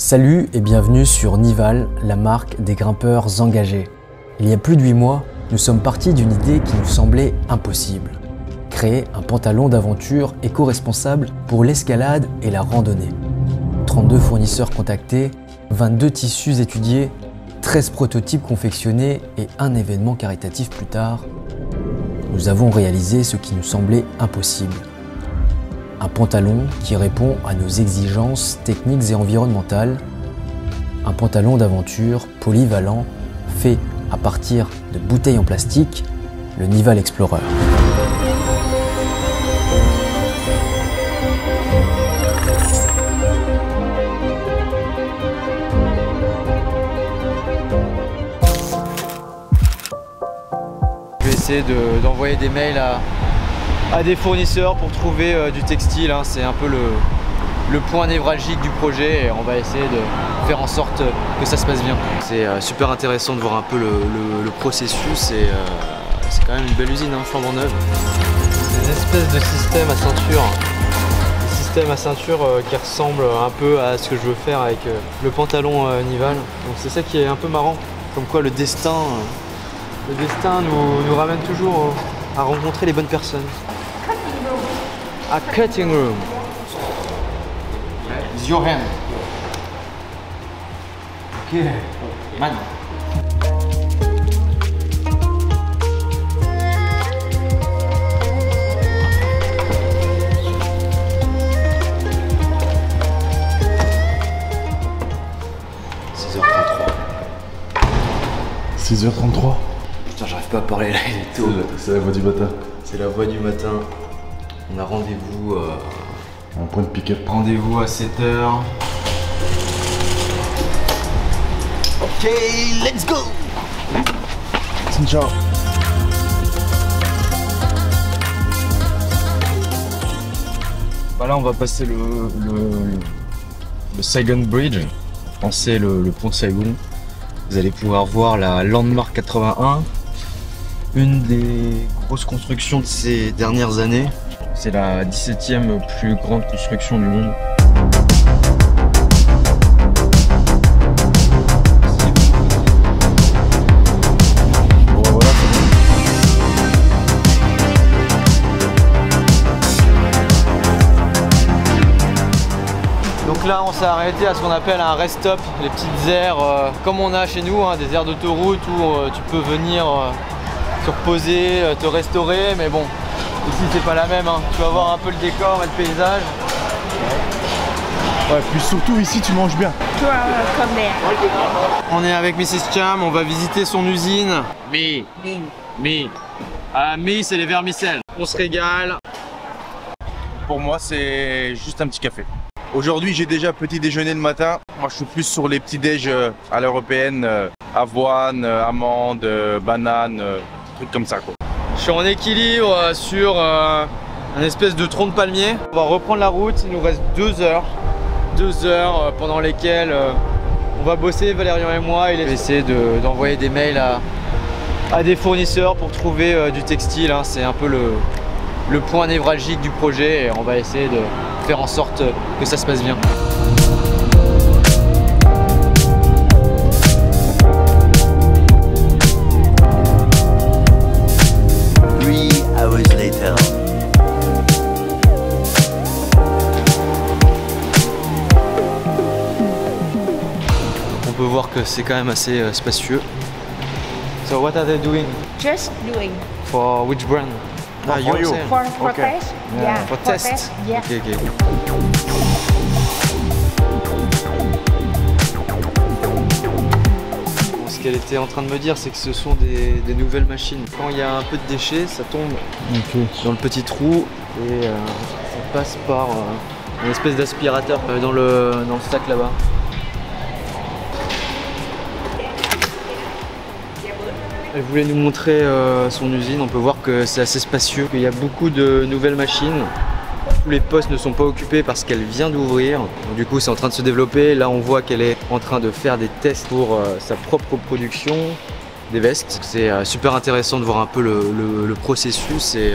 Salut et bienvenue sur Nival, la marque des grimpeurs engagés. Il y a plus de 8 mois, nous sommes partis d'une idée qui nous semblait impossible. Créer un pantalon d'aventure éco-responsable pour l'escalade et la randonnée. 32 fournisseurs contactés, 22 tissus étudiés, 13 prototypes confectionnés et un événement caritatif plus tard, nous avons réalisé ce qui nous semblait impossible. Un pantalon qui répond à nos exigences techniques et environnementales. Un pantalon d'aventure polyvalent fait à partir de bouteilles en plastique, le Nival Explorer. Je vais essayer d'envoyer des mails à des fournisseurs pour trouver du textile, hein. C'est un peu le point névralgique du projet et on va essayer de faire en sorte que ça se passe bien. C'est super intéressant de voir un peu le processus et c'est quand même une belle usine, hein, flambant neuve. Des espèces de systèmes à ceinture, des systèmes à ceinture qui ressemblent un peu à ce que je veux faire avec le pantalon Nival. Donc c'est ça qui est un peu marrant, comme quoi le destin nous ramène toujours à rencontrer les bonnes personnes. A cutting room. It's your hand. Ok. Man. « 6h33. Putain, j'arrive pas à parler là, il est tôt. C'est la voix du matin. C'est la voix du matin. On a rendez-vous Un point de pick-up. rendez-vous à 7h. Ok, let's go. Ciao. Bah là, on va passer le Saigon Bridge, en français le pont Saigon. Vous allez pouvoir voir la Landmark 81, une des grosses constructions de ces dernières années. C'est la 17e plus grande construction du monde. Donc là on s'est arrêté à ce qu'on appelle un rest stop, les petites aires comme on a chez nous, hein, des aires d'autoroute où tu peux venir te reposer, te restaurer, mais bon, ici c'est pas la même, hein. Tu vas voir un peu le décor et le paysage. Ouais, puis surtout ici tu manges bien. On est avec Mrs Cham, on va visiter son usine. Mi. C'est les vermicelles. On se régale. Pour moi, c'est juste un petit café. Aujourd'hui, j'ai déjà petit déjeuner le matin. Moi, je suis plus sur les petits déj à l'européenne, avoine, amandes, bananes, trucs comme ça, quoi. Je suis en équilibre sur un espèce de tronc de palmier. On va reprendre la route, il nous reste 2 heures. 2 heures pendant lesquelles on va bosser, Valérian et moi. Il va essayer d'envoyer des mails à des fournisseurs pour trouver du textile, hein. C'est un peu le point névralgique du projet et on va essayer de faire en sorte que ça se passe bien. On peut voir que c'est quand même assez spacieux. So what are they doing? Just doing. For which brand? For you. For Okay. test? Yeah. For test? Yeah. Ok. Bon, ce qu'elle était en train de me dire, c'est que ce sont des nouvelles machines. Quand il y a un peu de déchets, ça tombe dans le petit trou et ça passe par une espèce d'aspirateur dans le sac là-bas. Elle voulait nous montrer son usine. On peut voir que c'est assez spacieux, qu'il y a beaucoup de nouvelles machines. Tous les postes ne sont pas occupés parce qu'elle vient d'ouvrir. Du coup, c'est en train de se développer. Là, on voit qu'elle est en train de faire des tests pour sa propre production des vestes. C'est super intéressant de voir un peu le processus et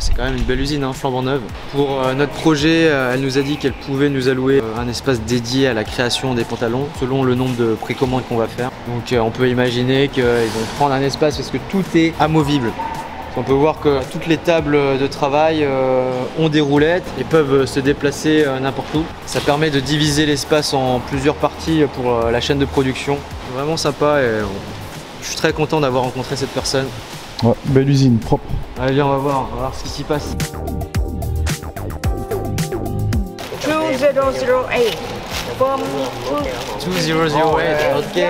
c'est quand même une belle usine, hein, flambant neuve. Pour notre projet, elle nous a dit qu'elle pouvait nous allouer un espace dédié à la création des pantalons selon le nombre de précommandes qu'on va faire. Donc on peut imaginer qu'ils vont prendre un espace parce que tout est amovible. On peut voir que toutes les tables de travail ont des roulettes et peuvent se déplacer n'importe où. Ça permet de diviser l'espace en plusieurs parties pour la chaîne de production. Vraiment sympa et je suis très content d'avoir rencontré cette personne. Ouais, belle usine, propre. Allez, viens, on va voir ce qui s'y passe. 2008 from 2008, ok.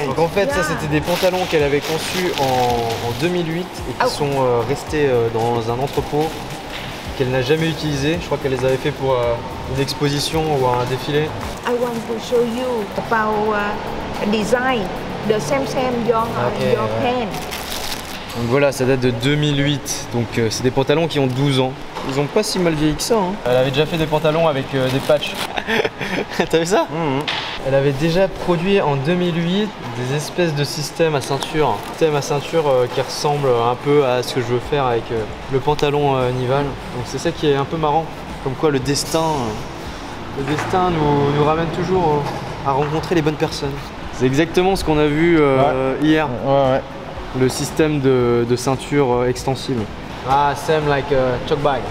Donc en fait, ça c'était des pantalons qu'elle avait conçus en 2008 et qui sont restés dans un entrepôt qu'elle n'a jamais utilisé. Je crois qu'elle les avait fait pour une exposition ou un défilé. I want to show you about design, the same your pen. Donc voilà, ça date de 2008, donc c'est des pantalons qui ont 12 ans. Ils ont pas si mal vieilli que ça, hein. Elle avait déjà fait des pantalons avec des patchs. T'as vu ça? Elle avait déjà produit en 2008 des espèces de systèmes à ceinture. Qui ressemblent un peu à ce que je veux faire avec le pantalon Nival. Donc c'est ça qui est un peu marrant. Comme quoi le destin nous ramène toujours à rencontrer les bonnes personnes. C'est exactement ce qu'on a vu hier. Ouais. Le système de ceinture extensible. Ah, same like chalk bag.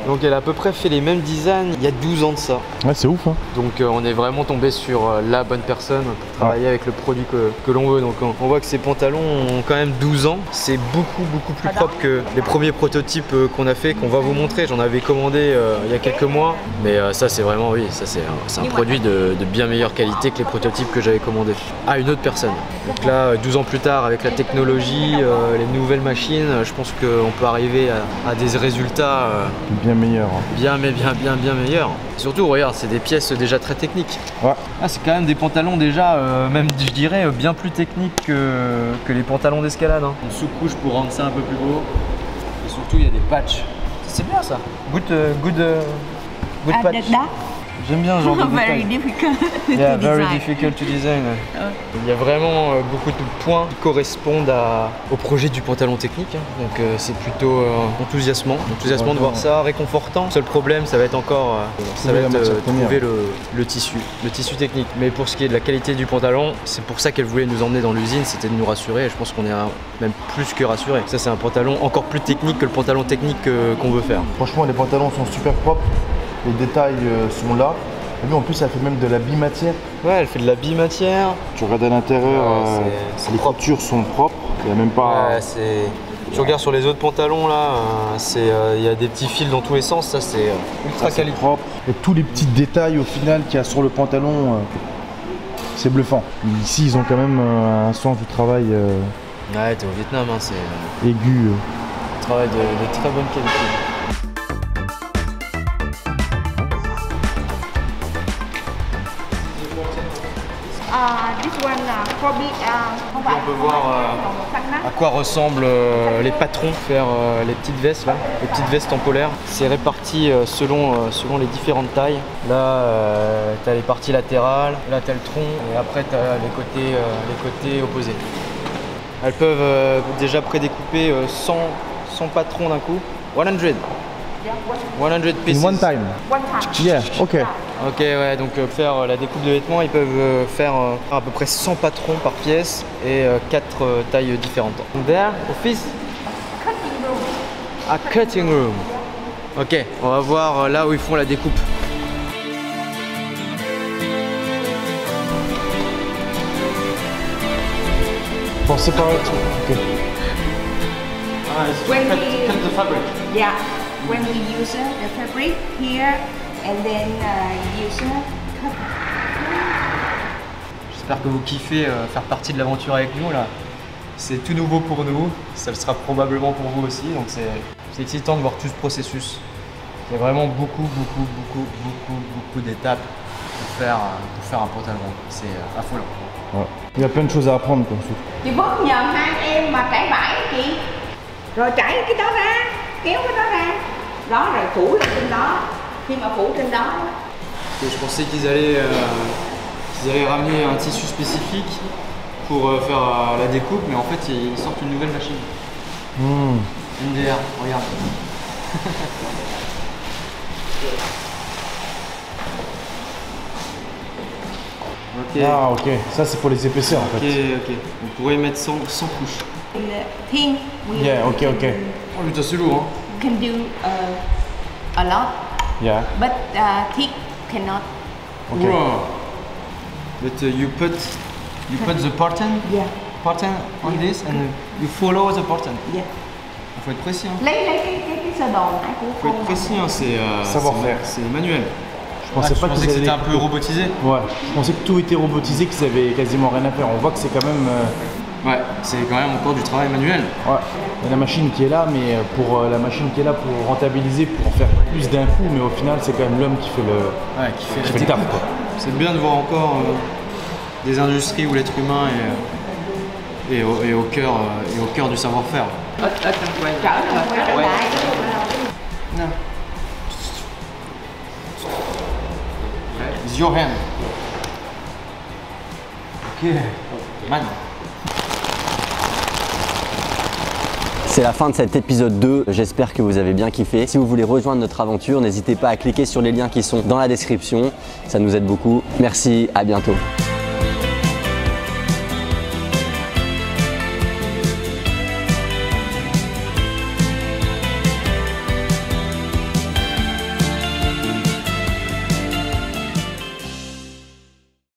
Donc elle a à peu près fait les mêmes designs il y a 12 ans de ça. Ouais, c'est ouf, hein. Donc on est vraiment tombé sur la bonne personne pour travailler avec le produit que l'on veut. Donc on voit que ces pantalons ont quand même 12 ans. C'est beaucoup plus propre que les premiers prototypes qu'on a fait, qu'on va vous montrer. J'en avais commandé il y a quelques mois. Mais ça c'est vraiment, oui, ça c'est un produit de bien meilleure qualité que les prototypes que j'avais commandés à une autre personne. Donc là, 12 ans plus tard, avec la technologie, les nouvelles machines, je pense qu'on peut arriver à des résultats Bien meilleur. bien meilleurs. Surtout, regarde, c'est des pièces déjà très techniques. Ouais. Ah, c'est quand même des pantalons déjà, même je dirais, bien plus techniques que les pantalons d'escalade, hein. Une sous-couche pour rendre ça un peu plus beau. Et surtout, il y a des patchs. C'est bien ça. Good patch. J'aime bien ce genre de Very détail. difficult Yeah, to very design. difficult to design. Il y a vraiment beaucoup de points qui correspondent au projet du pantalon technique, hein. Donc c'est plutôt enthousiasmant de voir ça, réconfortant. Le seul problème, ça va être encore trouver le tissu technique. Mais pour ce qui est de la qualité du pantalon, c'est pour ça qu'elle voulait nous emmener dans l'usine, c'était de nous rassurer. Et je pense qu'on est même plus que rassurés. Ça, c'est un pantalon encore plus technique que le pantalon technique qu'on veut faire. Franchement, les pantalons sont super propres. Les détails sont là. Et puis en plus, elle fait même de la bimatière. Ouais, elle fait de la bimatière. Tu regardes à l'intérieur, c'est les coutures sont propres. Il n'y a même pas. Ouais, tu regardes sur les autres pantalons là, il y a des petits fils dans tous les sens, ça c'est ultra quali. Propre. Et tous les petits détails au final qu'il y a sur le pantalon, c'est bluffant. Ici, ils ont quand même un sens du travail Ouais, t'es au Vietnam, hein, c'est aigu. un travail de très bonne qualité. This one probably không phải. On peut voir à quoi ressemblent les patrons, faire les petites vestes là, les petites vestes en polaire. C'est réparti selon les différentes tailles. Là, tu as les parties latérales, là tu as le tronc et après tu as les côtés opposés. Elles peuvent déjà prédécouper 100 patrons d'un coup. 100 pieces. In one time. One time. Yeah, ok. Ok, ouais, donc faire la découpe de vêtements, ils peuvent faire à peu près 100 patrons par pièce et 4 tailles différentes. There, office? Cutting room. A cutting room. Ok, on va voir là où ils font la découpe. Pour séparer tout. Ok. Cut the fabric. Yeah. When we use the fabric here and then use cut. J'espère que vous kiffez faire partie de l'aventure avec nous là. C'est tout nouveau pour nous, ça le sera probablement pour vous aussi, donc c'est excitant de voir tout ce processus. Il y a vraiment beaucoup d'étapes pour faire un pantalon. C'est affolant. Ouais. Il y a plein de choses à apprendre quoi. Chị bớt nhờ hai em mà trải vải chị. Rồi trải cái đó ra, kéo cái đó ra. Đó rồi phủ lên trên đó. Khi mà phủ trên đó. Je pensais qu'ils allaient ramener un tissu spécifique pour faire la découpe, mais en fait ils sortent une nouvelle machine. MDR, regarde. Ok. Ah ok, ça c'est pour les épaisseurs en fait. Ok. On pourrait mettre 100 couches. Thin, we Yeah, ok. Oh putain, c'est lourd, hein. can do a lot, Yeah. but thick cannot. Ok. Wow. But you put the pattern Yeah, on this and you follow the pattern. yeah. Faut être précis, hein. Lấy cái sơ đồ nãy của Faut cô. être précis, hein. Savoir-faire. C'est manuel. Je pensais pas que qu'ils c'était allaient- un peu robotisé. Ouais, je pensais que tout était robotisé, qu'ils avaient quasiment rien à faire. On voit que c'est quand même. Ouais, c'est quand même encore du travail manuel. Ouais, il y a la machine qui est là, mais pour la machine qui est là pour rentabiliser, pour en faire plus d'un coup, mais au final c'est quand même l'homme qui fait le, Ouais, qui fait qui fait le taf. Quoi. C'est bien de voir encore des industries où l'être humain est au cœur du savoir-faire. Trở lại quay trở lại. No. It's your hand. Ok. Man. C'est la fin de cet épisode 2, j'espère que vous avez bien kiffé. Si vous voulez rejoindre notre aventure, n'hésitez pas à cliquer sur les liens qui sont dans la description, ça nous aide beaucoup. Merci, à bientôt.